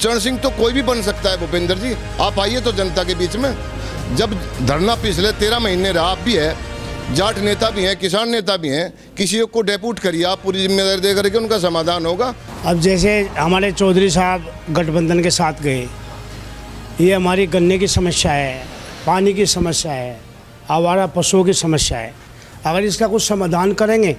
चरण सिंह तो कोई भी बन सकता है भूपेंद्र जी, आप आइए तो जनता के बीच में। जब धरना पिछले 13 महीने रहा, आप भी है, जाट नेता भी हैं, किसान नेता भी हैं, किसी को डेप्यूट करिए, आप पूरी जिम्मेदारी दे करके उनका समाधान होगा। अब जैसे हमारे चौधरी साहब गठबंधन के साथ गए, ये हमारी गन्ने की समस्या है, पानी की समस्या है, आवारा पशुओं की समस्या है। अगर इसका कुछ समाधान करेंगे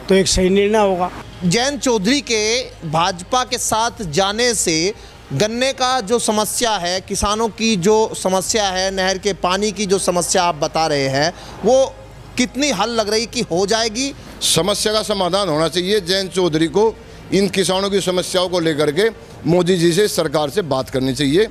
तो एक सही निर्णय होगा। जयंत चौधरी के भाजपा के साथ जाने से गन्ने का जो समस्या है, किसानों की जो समस्या है, नहर के पानी की जो समस्या आप बता रहे हैं, वो कितनी हल लग रही कि हो जाएगी? समस्या का समाधान होना चाहिए। जयंत चौधरी को इन किसानों की समस्याओं को लेकर के मोदी जी से, सरकार से बात करनी चाहिए।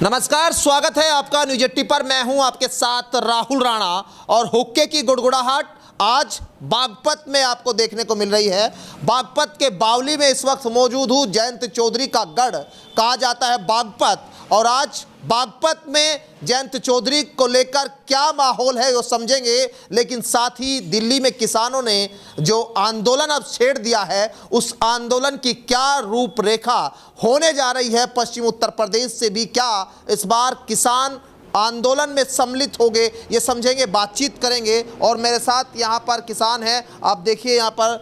नमस्कार, स्वागत है आपका न्यूज 80 पर। मैं हूं आपके साथ राहुल राणा और हुक्के की गुड़गुड़ाहट आज बागपत में आपको देखने को मिल रही है। बागपत के बावली में इस वक्त मौजूद हूं। जयंत चौधरी का गढ़ कहा जाता है बागपत, और आज बागपत में जयंत चौधरी को लेकर क्या माहौल है वो समझेंगे। लेकिन साथ ही दिल्ली में किसानों ने जो आंदोलन अब छेड़ दिया है, उस आंदोलन की क्या रूपरेखा होने जा रही है, पश्चिम उत्तर प्रदेश से भी क्या इस बार किसान आंदोलन में सम्मिलित हो गए, ये समझेंगे, बातचीत करेंगे। और मेरे साथ यहाँ पर किसान हैं, आप देखिए यहाँ पर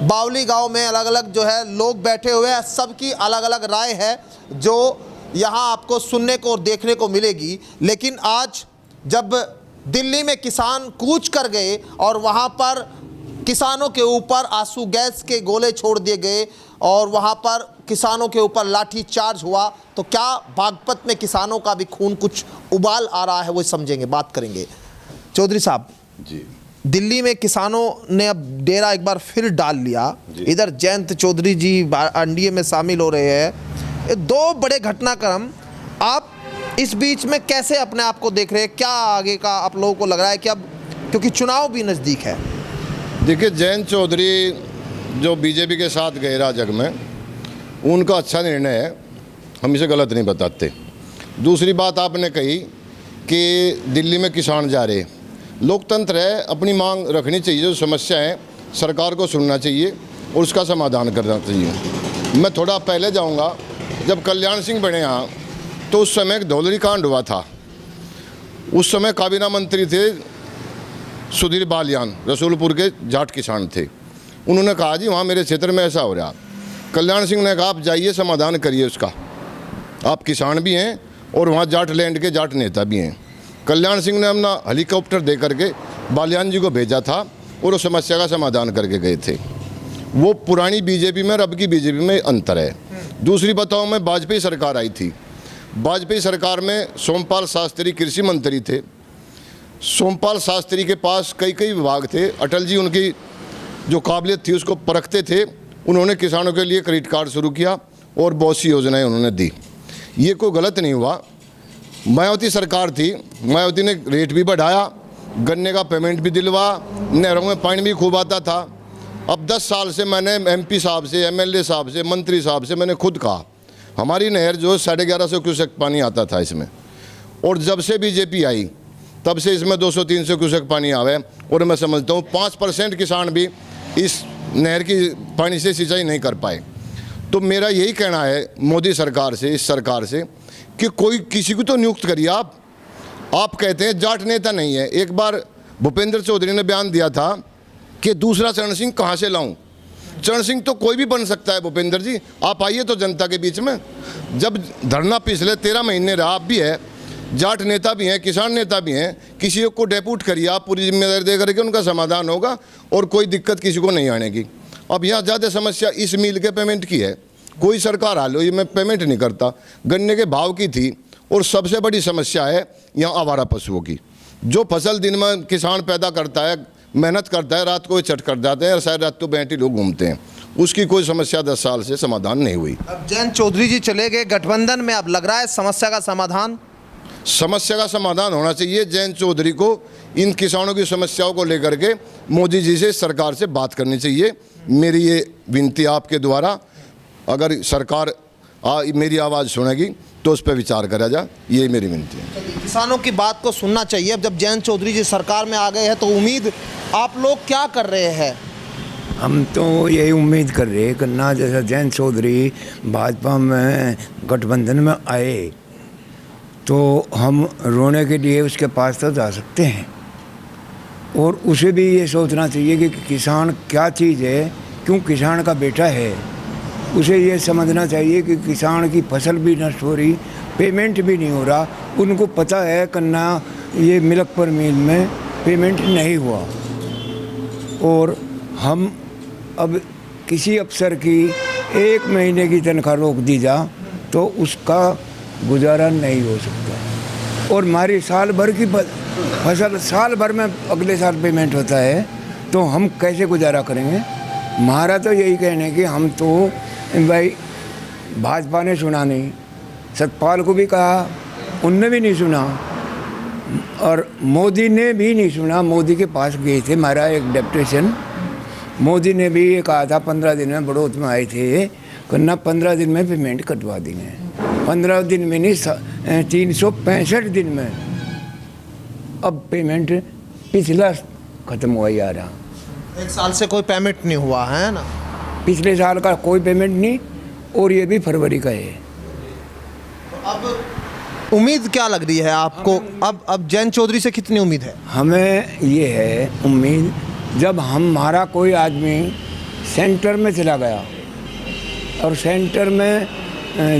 बावली गांव में अलग अलग जो है लोग बैठे हुए हैं, सबकी अलग अलग राय है जो यहाँ आपको सुनने को और देखने को मिलेगी। लेकिन आज जब दिल्ली में किसान कूच कर गए और वहाँ पर किसानों के ऊपर आंसू गैस के गोले छोड़ दिए गए और वहाँ पर किसानों के ऊपर लाठी चार्ज हुआ, तो क्या बागपत में किसानों का भी खून कुछ उबाल आ रहा है, वो समझेंगे, बात करेंगे। चौधरी साहब जी, दिल्ली में किसानों ने अब डेरा एक बार फिर डाल लिया। इधर जयंत चौधरी जी एनडीए में शामिल हो रहे हैं। ये दो बड़े घटनाक्रम, आप इस बीच में कैसे अपने आप को देख रहे हैं? क्या आगे का आप लोगों को लग रहा है कि अब, क्योंकि चुनाव भी नज़दीक है? देखिए, जयंत चौधरी जो बीजेपी के साथ गए राजग में, उनका अच्छा निर्णय है, हम इसे गलत नहीं बताते। दूसरी बात आपने कही कि दिल्ली में किसान जा रहे, लोकतंत्र है, अपनी मांग रखनी चाहिए, जो समस्या है सरकार को सुनना चाहिए और उसका समाधान करना चाहिए। मैं थोड़ा पहले जाऊंगा, जब कल्याण सिंह बने यहाँ तो उस समय एक धौलरी कांड हुआ था। उस समय काबीना मंत्री थे सुधीर बालियान, रसूलपुर के जाट किसान थे। उन्होंने कहा जी वहाँ मेरे क्षेत्र में ऐसा हो रहा। कल्याण सिंह ने कहा आप जाइए, समाधान करिए उसका, आप किसान भी हैं और वहाँ जाट लैंड के जाट नेता भी हैं। कल्याण सिंह ने अपना हेलीकॉप्टर दे करके बालियान जी को भेजा था और उस समस्या का समाधान करके गए थे। वो पुरानी बीजेपी में और अब की बीजेपी में अंतर है। दूसरी बताओ, मैं वाजपेयी सरकार आई थी, वाजपेयी सरकार में सोमपाल शास्त्री कृषि मंत्री थे। सोमपाल शास्त्री के पास कई कई विभाग थे, अटल जी उनकी जो काबिलियत थी उसको परखते थे। उन्होंने किसानों के लिए क्रेडिट कार्ड शुरू किया और बहुत सी योजनाएं उन्होंने दी। ये कोई गलत नहीं हुआ। मायावती सरकार थी, मायावती ने रेट भी बढ़ाया, गन्ने का पेमेंट भी दिलवा, नहरों में पानी भी खूब आता था। अब 10 साल से मैंने एमपी साहब से, एमएलए साहब से, मंत्री साहब से मैंने खुद कहा, हमारी नहर जो 1150 क्यूसेक पानी आता था इसमें, और जब से बीजेपी आई तब से इसमें 200-300 क्यूसेक पानी आवे। और मैं समझता हूँ 5% किसान भी इस नहर की पानी से सिंचाई नहीं कर पाए। तो मेरा यही कहना है मोदी सरकार से, इस सरकार से, कि कोई किसी को तो नियुक्त करिए। आप कहते हैं जाट नेता नहीं है। एक बार भूपेंद्र चौधरी ने बयान दिया था कि दूसरा चरण सिंह कहाँ से लाऊं। चरण सिंह तो कोई भी बन सकता है भूपेंद्र जी, आप आइए तो जनता के बीच में। जब धरना पिछले 13 महीने रहा, आप भी है, जाट नेता भी हैं, किसान नेता भी हैं, किसी को डेप्यूट करिए, आप पूरी जिम्मेदारी दे करके उनका समाधान होगा और कोई दिक्कत किसी को नहीं आने की। अब यहाँ ज़्यादा समस्या इस मिल के पेमेंट की है। कोई सरकार हाल ये मैं पेमेंट नहीं करता, गन्ने के भाव की थी। और सबसे बड़ी समस्या है यहाँ आवारा पशुओं की। जो फसल दिन में किसान पैदा करता है, मेहनत करता है, रात को चट कर जाते हैं और शायद रात को बैठी लोग घूमते हैं, उसकी कोई समस्या 10 साल से समाधान नहीं हुई। अब जयंत चौधरी जी चले गए गठबंधन में, अब लग रहा है समस्या का समाधान होना चाहिए। जयंत चौधरी को इन किसानों की समस्याओं को लेकर के मोदी जी से, सरकार से बात करनी चाहिए। मेरी ये विनती आपके द्वारा, अगर सरकार मेरी आवाज़ सुनेगी तो उस पर विचार करा जा, ये मेरी विनती है। किसानों की बात को सुनना चाहिए। अब जब जयंत चौधरी जी सरकार में आ गए हैं तो उम्मीद आप लोग क्या कर रहे हैं? हम तो यही उम्मीद कर रहे करना जैसा जयंत चौधरी भाजपा में गठबंधन में आए तो हम रोने के लिए उसके पास तो जा सकते हैं और उसे भी ये सोचना चाहिए कि किसान क्या चीज़ है, क्यों किसान का बेटा है। उसे ये समझना चाहिए कि किसान की फसल भी नष्ट हो रही, पेमेंट भी नहीं हो रहा। उनको पता है करना ये मिल्कपुर मिल में पेमेंट नहीं हुआ और हम अब किसी अफसर की 1 महीने की तनख्वाह रोक दी जा तो उसका गुजारा नहीं हो सकता। और हमारी साल भर की फसल साल भर में अगले साल पेमेंट होता है तो हम कैसे गुजारा करेंगे। हमारा तो यही कहना है कि हम तो भाई भाजपा ने सुना नहीं, सतपाल को भी कहा उनने भी नहीं सुना और मोदी ने भी नहीं सुना। मोदी के पास गए थे, हमारा एक डेपुटेशन, मोदी ने भी ये कहा था 15 दिन में बढ़ोत में आए थे करना 15 दिन में पेमेंट कटवा देंगे। 15 दिन में नहीं 365 दिन में। अब पेमेंट पिछला ख़त्म हुआ जा रहा, 1 साल से कोई पेमेंट नहीं हुआ है ना। पिछले साल का कोई पेमेंट नहीं और ये भी फरवरी का है। अब उम्मीद क्या लग रही है आपको? अब जयंत चौधरी से कितनी उम्मीद है? हमें ये है उम्मीद, जब हमारा कोई आदमी सेंटर में चला गया और सेंटर में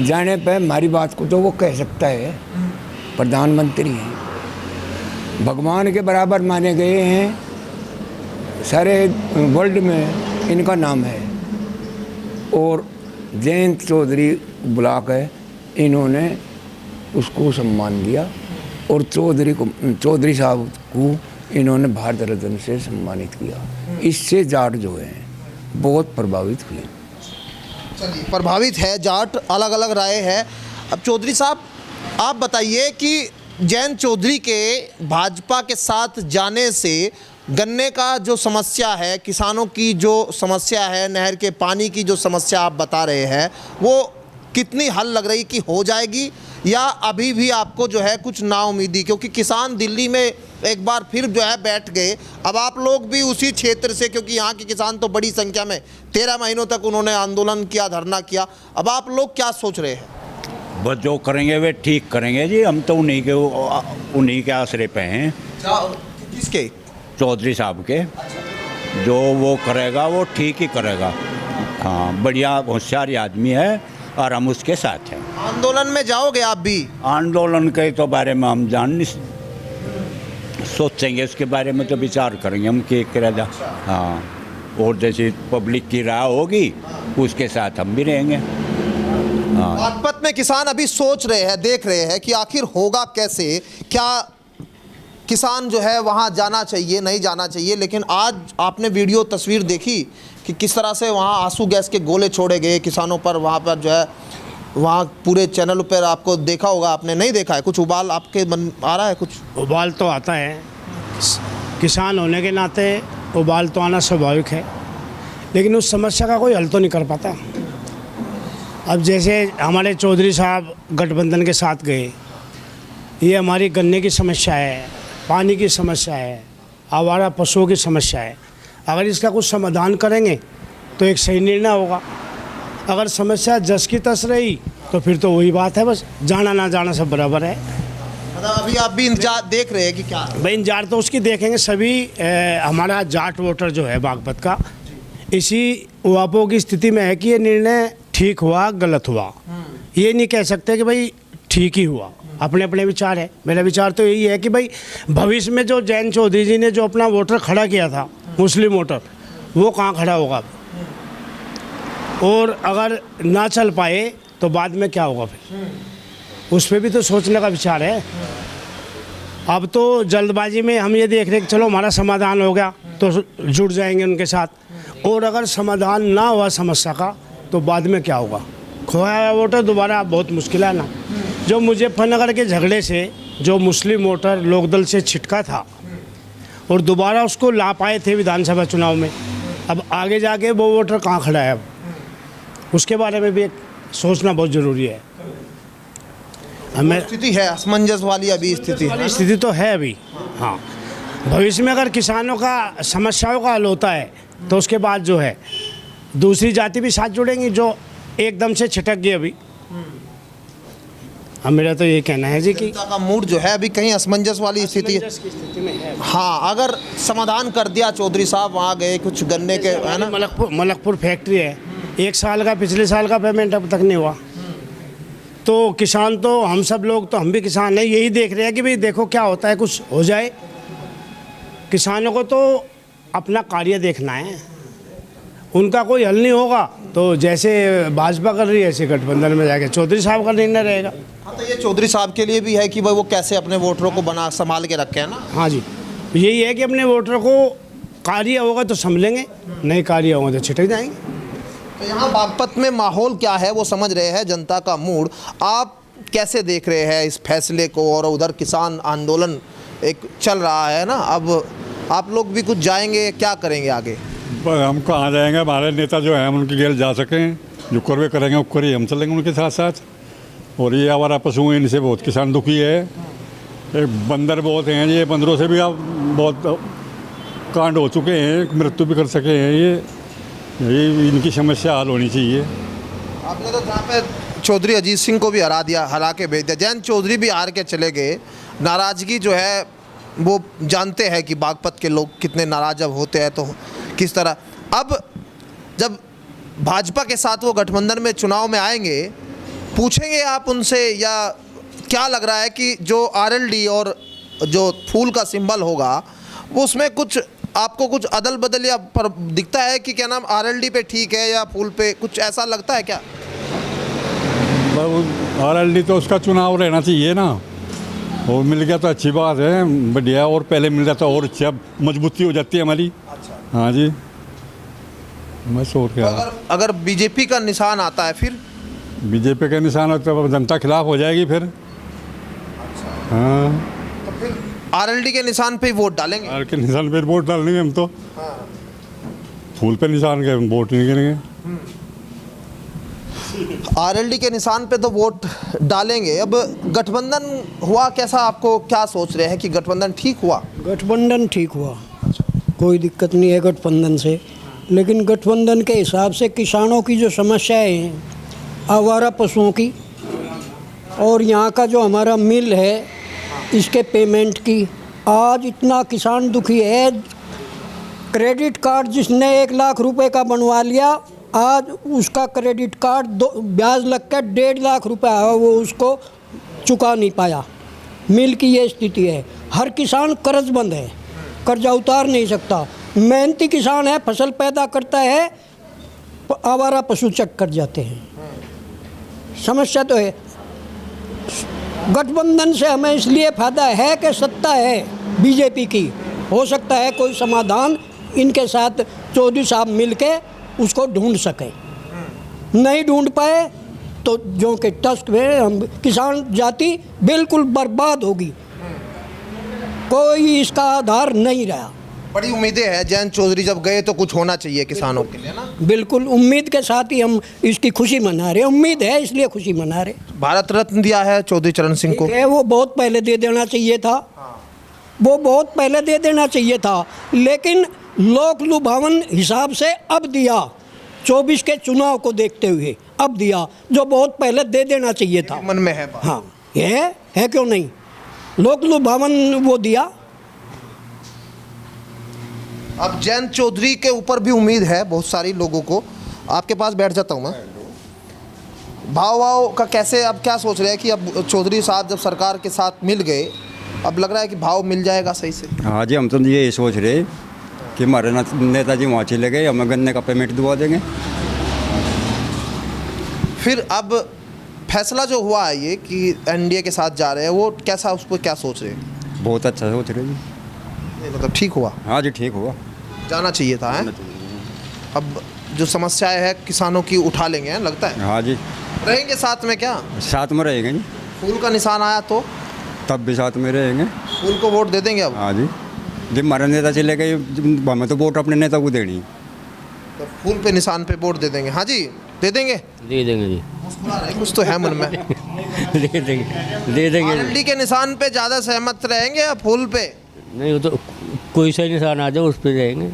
जाने पे हमारी बात को तो वो कह सकता है, प्रधानमंत्री हैं, भगवान के बराबर माने गए हैं, सारे वर्ल्ड में इनका नाम है। और जयंत चौधरी ब्लॉक है, इन्होंने उसको सम्मान दिया और चौधरी साहब को इन्होंने भारत रत्न से सम्मानित किया। इससे जाट जो है बहुत प्रभावित हुए। चलिए, प्रभावित है जाट, अलग अलग राय है। अब चौधरी साहब आप बताइए कि जयंत चौधरी के भाजपा के साथ जाने से गन्ने का जो समस्या है, किसानों की जो समस्या है, नहर के पानी की जो समस्या आप बता रहे हैं, वो कितनी हल लग रही कि हो जाएगी या अभी भी आपको जो है कुछ नाउम्मीदी? क्योंकि किसान दिल्ली में एक बार फिर जो है बैठ गए। अब आप लोग भी उसी क्षेत्र से, क्योंकि यहाँ के किसान तो बड़ी संख्या में 13 महीनों तक उन्होंने आंदोलन किया, धरना किया। अब आप लोग क्या सोच रहे हैं? बस जो करेंगे वे ठीक करेंगे जी, हम तो उन्हीं के आसरे पे हैं। किसके? चौधरी साहब के। जो वो करेगा वो ठीक ही करेगा। हाँ, बढ़िया होशियार आदमी है और हम उसके साथ हैं। आंदोलन में जाओगे आप भी? आंदोलन के तो बारे में हम सोचेंगे, उसके बारे में तो विचार करेंगे हम कि करेगा। हाँ, और जैसे पब्लिक की राय होगी उसके साथ हम भी रहेंगे। हाँ, बागपत में किसान अभी सोच रहे हैं, देख रहे हैं कि आखिर होगा कैसे, क्या किसान जो है वहाँ जाना चाहिए, नहीं जाना चाहिए। लेकिन आज आपने वीडियो तस्वीर देखी कि किस तरह से वहाँ आंसू गैस के गोले छोड़े गए किसानों पर। वहाँ पर जो है, वहाँ पूरे चैनल पर आपको देखा होगा, आपने नहीं देखा है? कुछ उबाल आपके मन आ रहा है? कुछ उबाल तो आता है, किसान होने के नाते उबाल तो आना स्वाभाविक है, लेकिन उस समस्या का कोई हल तो नहीं कर पाता। अब जैसे हमारे चौधरी साहब गठबंधन के साथ गए, ये हमारी गन्ने की समस्या है, पानी की समस्या है, आवारा पशुओं की समस्या है। अगर इसका कुछ समाधान करेंगे तो एक सही निर्णय होगा। अगर समस्या जस की तस रही तो फिर तो वही बात है, बस जाना ना जाना सब बराबर है। मतलब अभी आप भी इंतजार देख रहे हैं कि क्या? भाई इंतजार तो उसकी देखेंगे सभी। हमारा जाट वोटर जो है बागपत का इसी वापों की स्थिति में है कि ये निर्णय ठीक हुआ गलत हुआ, ये नहीं कह सकते कि भाई ठीक ही हुआ। अपने अपने विचार है। मेरा विचार तो यही है कि भाई भविष्य में जो जयंत चौधरी जी ने जो अपना वोटर खड़ा किया था, मुस्लिम वोटर, वो कहाँ खड़ा होगा, और अगर ना चल पाए तो बाद में क्या होगा, फिर उस पर भी तो सोचने का विचार है। अब तो जल्दबाजी में हम ये देख रहे हैं कि चलो हमारा समाधान हो गया तो जुड़ जाएंगे उनके साथ, और अगर समाधान ना हुआ समस्या का तो बाद में क्या होगा। खोया हुआ वोटर दोबारा बहुत मुश्किल है ना। जो मुजफ्फरनगर के झगड़े से जो मुस्लिम वोटर लोकदल से छिटका था और दोबारा उसको ला पाए थे विधानसभा चुनाव में, अब आगे जाके वो वोटर कहाँ खड़ा है, अब उसके बारे में भी एक सोचना बहुत ज़रूरी है। हमें स्थिति है असमंजस वाली, अभी स्थिति है। स्थिति तो है अभी। हाँ, भविष्य में अगर किसानों का समस्याओं का हल होता है तो उसके बाद जो है दूसरी जाति भी साथ जुड़ेंगी जो एकदम से छिटक गई अभी। अब मेरा तो ये कहना है जी कि जनता का मूड जो है अभी कहीं असमंजस वाली स्थिति है। असमंजस की स्थिति में है। हाँ, अगर समाधान कर दिया, चौधरी साहब वहाँ गए, कुछ गन्ने के है ना, मलकपुर फैक्ट्री है, 1 साल का पिछले साल का पेमेंट अब तक नहीं हुआ। तो किसान तो हम सब लोग तो हम भी किसान हैं, यही देख रहे हैं कि भाई देखो क्या होता है, कुछ हो जाए। किसानों को तो अपना कार्य देखना है, उनका कोई हल नहीं होगा तो जैसे भाजपा कर रही है ऐसे गठबंधन में जाके चौधरी साहब का निर्णय रहेगा। हाँ, तो ये चौधरी साहब के लिए भी है कि भाई वो कैसे अपने वोटरों को बना संभाल के रखे, है ना। हाँ जी, यही है कि अपने वोटर को कार्य होगा तो संभलेंगे, नहीं कार्य होगा तो छिटक जाएंगे। तो यहाँ बागपत में माहौल क्या है वो समझ रहे हैं, जनता का मूड। आप कैसे देख रहे हैं इस फैसले को? और उधर किसान आंदोलन एक चल रहा है ना, अब आप लोग भी कुछ जाएंगे, क्या करेंगे आगे? हम कहाँ जाएंगे, हमारे नेता जो हैं हम उनकी गेल जा सकें, जो करवे करेंगे वो करिए, हम चलेंगे उनके साथ साथ। और ये आवारा पशु हैं, इनसे बहुत किसान दुखी है। एक बंदर बहुत हैं, ये बंदरों से भी अब बहुत कांड हो चुके हैं, मृत्यु भी कर सके हैं। ये इनकी समस्या हल होनी चाहिए। आपने तो जहाँ पे चौधरी अजीत सिंह को भी हरा के भेज दिया, जयंत चौधरी भी हार के चले गए। नाराज़गी जो है वो जानते हैं कि बागपत के लोग कितने नाराज जब होते हैं तो किस तरह। अब जब भाजपा के साथ वो गठबंधन में चुनाव में आएंगे, पूछेंगे आप उनसे, या क्या लग रहा है कि जो आरएलडी और जो फूल का सिंबल होगा वो उसमें कुछ आपको कुछ अदल बदल या पर दिखता है कि क्या नाम आरएलडी पे ठीक है या फूल पे, कुछ ऐसा लगता है क्या? आरएलडी तो उसका चुनाव रहना चाहिए ना, वो मिल गया तो अच्छी बात है, बढ़िया। और पहले मिल जाता और अच्छा मजबूती हो जाती है हमारी। अच्छा। हाँ जी, मैं सोच तो रहा अगर बीजेपी का निशान आता है फिर? बीजेपी का निशान हो तो जनता खिलाफ हो जाएगी फिर। हाँ, तो फिर आरएलडी के निशान पे ही वोट डालेंगे? आर के निशान पे वोट डालेंगे हम तो। फूल पे निशान के हम वोट नहीं करेंगे। आरएलडी के निशान पे तो वोट डालेंगे। अब गठबंधन हुआ कैसा, आपको क्या सोच रहे हैं कि गठबंधन ठीक हुआ? गठबंधन ठीक हुआ, कोई दिक्कत नहीं है गठबंधन से। लेकिन गठबंधन के हिसाब से किसानों की जो समस्याएं हैं, आवारा पशुओं की, और यहाँ का जो हमारा मिल है इसके पेमेंट की, आज इतना किसान दुखी है। क्रेडिट कार्ड जिसने 1 लाख रुपए का बनवा लिया, आज उसका क्रेडिट कार्ड ब्याज लग कर 1.5 लाख रुपए आया, वो उसको चुका नहीं पाया। मिल की ये स्थिति है। हर किसान कर्जबंद है, कर्जा उतार नहीं सकता। मेहनती किसान है, फसल पैदा करता है, आवारा पशु चक कर जाते हैं। समस्या तो है। गठबंधन से हमें इसलिए फ़ायदा है कि सत्ता है बीजेपी की, हो सकता है कोई समाधान इनके साथ चौधरी साहब मिलके उसको ढूंढ सके। नहीं ढूंढ पाए तो जो कि टस्क में हम किसान जाति बिल्कुल बर्बाद होगी, कोई इसका आधार नहीं रहा। बड़ी उम्मीदें हैं, जयंत चौधरी जब गए तो कुछ होना चाहिए किसानों के लिए ना। बिल्कुल उम्मीद के साथ ही हम इसकी खुशी मना रहे हैं, उम्मीद है इसलिए खुशी मना रहे। भारत रत्न दिया है चौधरी चरण सिंह को, ठीक है, वो बहुत पहले दे देना चाहिए था। वो बहुत पहले दे देना चाहिए था, लेकिन लोक लुभावन हिसाब से अब दिया, 24 के चुनाव को देखते हुए अब दिया, जो बहुत पहले दे देना चाहिए था। मन में है बात। हाँ, ये है क्यों नहीं, लोक लुभावन वो दिया। अब जयंत चौधरी के ऊपर भी उम्मीद है बहुत सारी लोगों को। आपके पास बैठ जाता हूँ मैं। भाव का कैसे, अब क्या सोच रहे हैं कि अब चौधरी साहब जब सरकार के साथ मिल गए, अब लग रहा है कि भाव मिल जाएगा सही से? हाँ जी, हम तो ये सोच रहे कि हमारे नेताजी वहाँ चले गए, हमें गन्ने का पेमेंट दिवा देंगे। फिर अब फैसला जो हुआ है ये कि एनडीए के साथ जा रहे हैं, वो कैसा, उस पर क्या सोच रहे हैं? बहुत अच्छा सोच रहे जी। मतलब ठीक हुआ? हाँ जी, ठीक हुआ, जाना चाहिए था। है अब जो समस्याएं हैं किसानों की उठा लेंगे, हैं लगता है? हाँ जी, रहेंगे साथ में क्या? साथ में रहेंगे जी। फूल का निशान आया तो तब भी साथ में रहेंगे। फूल को वोट दे देंगे अब? हाँ जी, जब हमारे नेता चले गए हमें तो वोट अपने नेता को देनी। तो फूल पे निशान पे वोट दे देंगे? हाँ जी, दे देंगे। दे देंगे जी, मुस्कुरा रहे, कुछ तो है मन में। दे देंगे आरएलडी के निशान पे ज़्यादा सहमत रहेंगे या फूल पे? नहीं, वो तो कोई सा निशान आ जाए उस पर जाएंगे,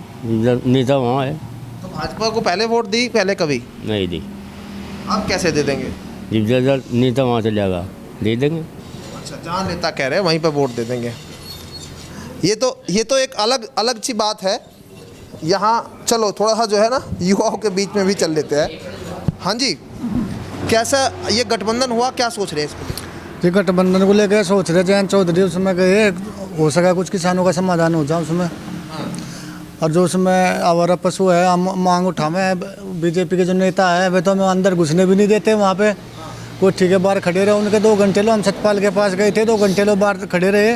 नेता वहाँ है। तो भाजपा को पहले वोट दी, पहले कभी नहीं दी, अब कैसे दे देंगे? जब ज़्यादा नेता वहाँ चलेगा दे देंगे। अच्छा, जहाँ नेता कह रहे हैं वहीं पे वोट दे देंगे। ये तो एक अलग सी बात है। यहाँ चलो थोड़ा सा जो है ना युवाओं के बीच में भी चल लेते हैं। हाँ जी, कैसा ये गठबंधन हुआ, क्या सोच रहे हैं इस पर? ये गठबंधन को लेकर सोच रहे जयंत चौधरी उसमें गए, हो सका कुछ किसानों का समाधान हो जाए उसमें। और जो उसमें आवारा पशु है, हम मांग उठावे, बीजेपी के जो नेता है वे तो हमें अंदर घुसने भी नहीं देते। वहाँ पे कोठी के बाहर खड़े रहे, उनके 2 घंटे लो हम सतपाल के पास गए थे, 2 घंटे लो बाहर खड़े रहे,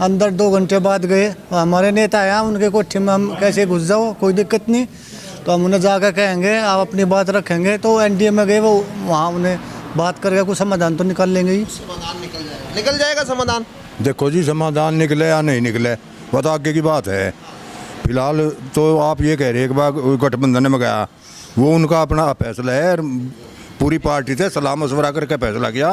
अंदर 2 घंटे बाद गए। हमारे नेता हैं, उनके कोठी में हम कैसे घुस जाओ, कोई दिक्कत नहीं। तो हम उन्हें जाकर कहेंगे आप अपनी बात रखेंगे, तो एनडीए में गए वो वहाँ उन्हें बात करके कुछ समाधान तो निकाल लेंगे ही। समाधान निकल जाएगा समाधान। देखो जी, समाधान निकले या नहीं निकले वो तो आगे की बात है। फिलहाल तो आप ये कह रहे हैं एक बार गठबंधन में गया, वो उनका अपना फैसला है, पूरी पार्टी से सलाह मशवरा करके फैसला किया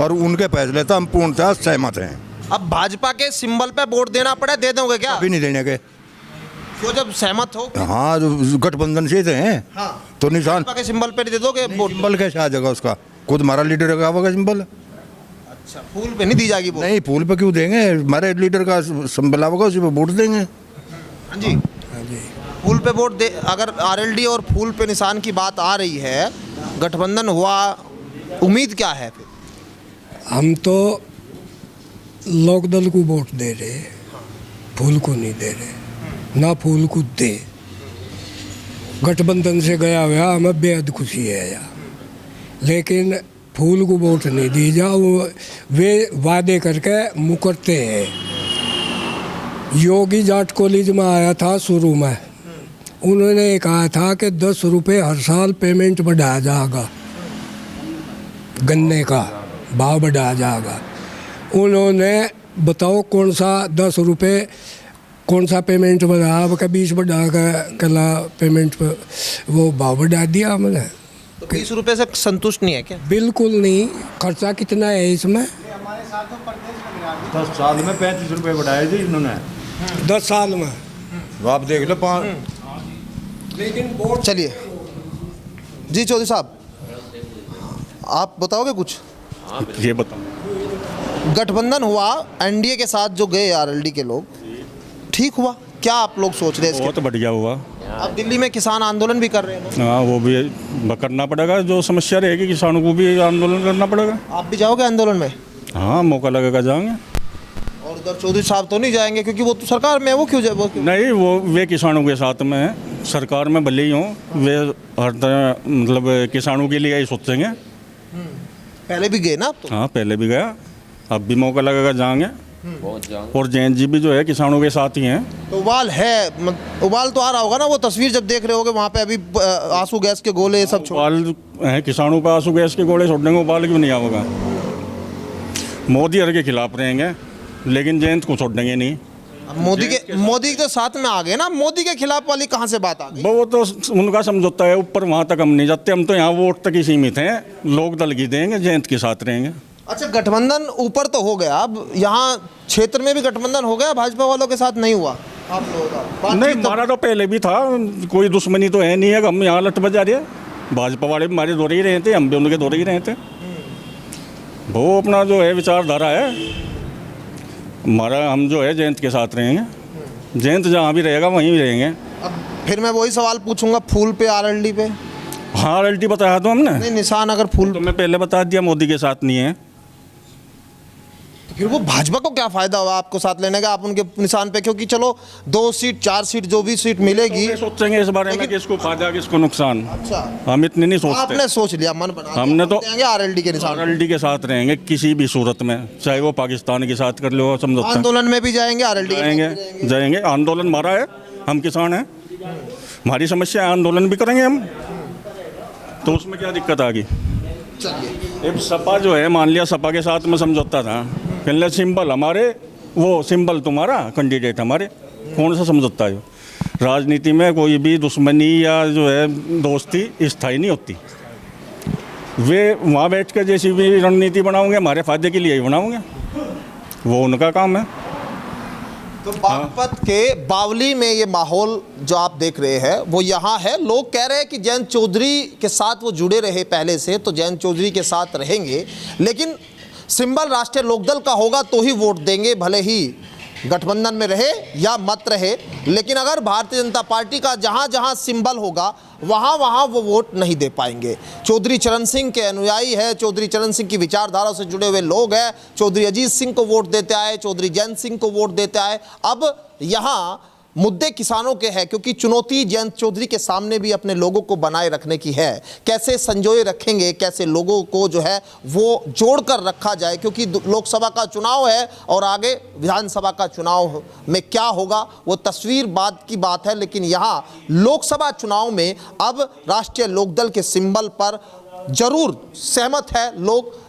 और उनके फैसले से हम पूर्णतः सहमत हैं। अब भाजपा के सिंबल पे वोट देना पड़े, दे दोगे क्या? अभी नहीं देने के। तो जब सहमत हो, हाँ, जो गठबंधन से थे हैं हाँ, तो निशान भाजपा के सिंबल पे दे दोगे वोट? सिंबल कैसे आ जाएगा उसका? खुद हमारा लीडर का होगा सिंबल। अच्छा, फूल पे नहीं दी जाएगी वोट? नहीं, फूल पे क्यों देंगे? हमारे लीडर का सिंबल होगा, उसी पे वोट देंगे। हाँ जी, फूल पे वोट दे। अगर आरएलडी और फूल पे निशान की बात आ रही है, गठबंधन हुआ, उम्मीद क्या है फिर? हम तो लोकदल को वोट दे रहे, फूल को नहीं दे रहे, ना फूल को दे। गठबंधन से गया हुआ हमें बेहद खुशी है यार, लेकिन फूल को वोट नहीं दी जाओ। वे वादे करके मुकरते हैं। योगी जाट कॉलेज में आया था शुरू में, उन्होंने कहा था कि 10 रुपये हर साल पेमेंट बढ़ाया जाएगा, गन्ने का भाव बढ़ाया जाएगा। उन्होंने बताओ कौन सा 10 रुपये कौन सा पेमेंट बढ़ाया, का 20 बढ़ा कला पेमेंट पर वो भाव बढ़ा दिया हमने। तो 20 रुपये से संतुष्ट नहीं है क्या? बिल्कुल नहीं। खर्चा कितना है इसमें? 10 साल में 35 रुपये बढ़ाए थे इन्होंने, 10 साल में। आप देख लो 5। लेकिन चलिए जी, चौधरी साहब आप बताओगे कुछ? ये बताओ, गठबंधन हुआ, एनडीए के साथ जो गए आरएलडी के लोग, ठीक हुआ क्या आप लोग सोच रहे हैं इसके? बहुत बढ़िया हुआ। अब दिल्ली में किसान आंदोलन भी कर रहे हैं लोग। हाँ, वो भी करना पड़ेगा, जो समस्या रहेगी किसानों को भी आंदोलन करना पड़ेगा। आप भी जाओगे आंदोलन में? हाँ, मौका लगेगा जाएंगे। और उधर चौधरी साहब तो नहीं जाएंगे क्योंकि वो तो सरकार में है, वो क्यों जाए? वो क्यों? नहीं, वो वे किसानों के साथ में है, सरकार में भले ही हों, वे हर तरह मतलब किसानों के लिए ही सोचेंगे। पहले भी गए ना आप तो? हाँ, पहले भी गया, अब भी मौका लगेगा जाएंगे। और जैन जी भी जो है किसानों के साथ ही हैं। तो उबाल है, उबाल तो आ रहा होगा ना, वो तस्वीर जब देख रहे होगे वहाँ पे अभी आंसू गैस के गोले सब छोड़। उबाल है किसानों पर, आंसू गैस के गोले छोड़ने को उबाल क्यों नहीं आएगा? मोदी हर के खिलाफ रहेंगे, लेकिन जयंत को छोड़ेंगे नहीं। मोदी के साथ में आ गए ना, मोदी के खिलाफ वाली कहाँ से बात आ गई? वो तो उनका समझौता है, ऊपर वहाँ तक हम नहीं जाते, हम तो यहाँ वोट तक ही सीमित हैं। लोक दल की देंगे, जयंत के साथ रहेंगे। अच्छा, गठबंधन ऊपर तो हो गया, अब यहाँ क्षेत्र में भी गठबंधन हो गया, भाजपा वालों के साथ नहीं हुआ आप लोगों का? नहीं, हमारा तो पहले भी था, कोई दुश्मनी तो है नहीं है। हम यहाँ लट बजा रहे, भाजपा वाले भी हमारे दौरे ही रहे थे, हम भी उनके दौरे ही रहे थे। वो अपना जो है विचारधारा है हमारा, हम जो है जयंत के साथ रहेंगे। जयंत जहाँ भी रहेगा वहीं भी रहेंगे। अब फिर मैं वही सवाल पूछूंगा, फूल पे आरएलडी पे? हाँ, आरएलडी बताया तो हमने। नहीं, निशान अगर फूल तो मैं पहले बता दिया, मोदी के साथ नहीं है। तो फिर वो भाजपा को क्या फायदा हुआ आपको साथ लेने का, आप उनके निशान पे? क्योंकि चलो 2 सीट 4 सीट जो भी सीट मिलेगी, तो सोचेंगे इस बारे में किसको फायदा किसको नुकसान। अच्छा, हम इतने नहीं सोचते। आपने सोच लिया, मन बना हमने तो आरएलडी के निशान, आरएलडी के साथ रहेंगे किसी भी सूरत में, चाहे वो पाकिस्तान के साथ कर लो समझौता। आंदोलन में भी जाएंगे आरएलडी जाएंगे। आंदोलन हमारा है, हम किसान हैं, हमारी समस्या है, आंदोलन भी करेंगे हम, तो उसमें क्या दिक्कत आ गई? अब सपा जो है, मान लिया सपा के साथ में समझौता था, पहले सिंबल हमारे, वो सिंबल तुम्हारा, कैंडिडेट हमारे, कौन सा समझौता है? राजनीति में कोई भी दुश्मनी या जो है दोस्ती स्थायी नहीं होती। वे वहाँ बैठ कर जैसी भी रणनीति बनाओगे, हमारे फायदे के लिए ही बनाओगे, वो उनका काम है। तो बागपत के बावली में ये माहौल जो आप देख रहे हैं वो यहाँ है। लोग कह रहे हैं कि जयंत चौधरी के साथ वो जुड़े रहे पहले से, तो जयंत चौधरी के साथ रहेंगे, लेकिन सिंबल राष्ट्रीय लोकदल का होगा तो ही वोट देंगे, भले ही गठबंधन में रहे या मत रहे। लेकिन अगर भारतीय जनता पार्टी का जहाँ जहाँ सिंबल होगा वहाँ वहाँ वो वोट नहीं दे पाएंगे। चौधरी चरण सिंह के अनुयायी है, चौधरी चरण सिंह की विचारधारा से जुड़े हुए लोग हैं, चौधरी अजीत सिंह को वोट देते आए, चौधरी जयंत सिंह को वोट देते आए। अब यहाँ मुद्दे किसानों के हैं, क्योंकि चुनौती जयंत चौधरी के सामने भी अपने लोगों को बनाए रखने की है। कैसे संजोए रखेंगे, कैसे लोगों को जो है वो जोड़ कर रखा जाए, क्योंकि लोकसभा का चुनाव है और आगे विधानसभा का चुनाव में क्या होगा वो तस्वीर बाद की बात है। लेकिन यहाँ लोकसभा चुनाव में अब राष्ट्रीय लोकदल के सिंबल पर जरूर सहमत है लोग।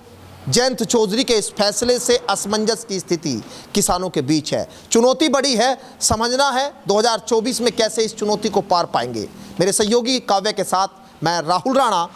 जयंत चौधरी के इस फैसले से असमंजस की स्थिति किसानों के बीच है। चुनौती बड़ी है, समझना है 2024 में कैसे इस चुनौती को पार पाएंगे। मेरे सहयोगी काव्य के साथ मैं राहुल राणा,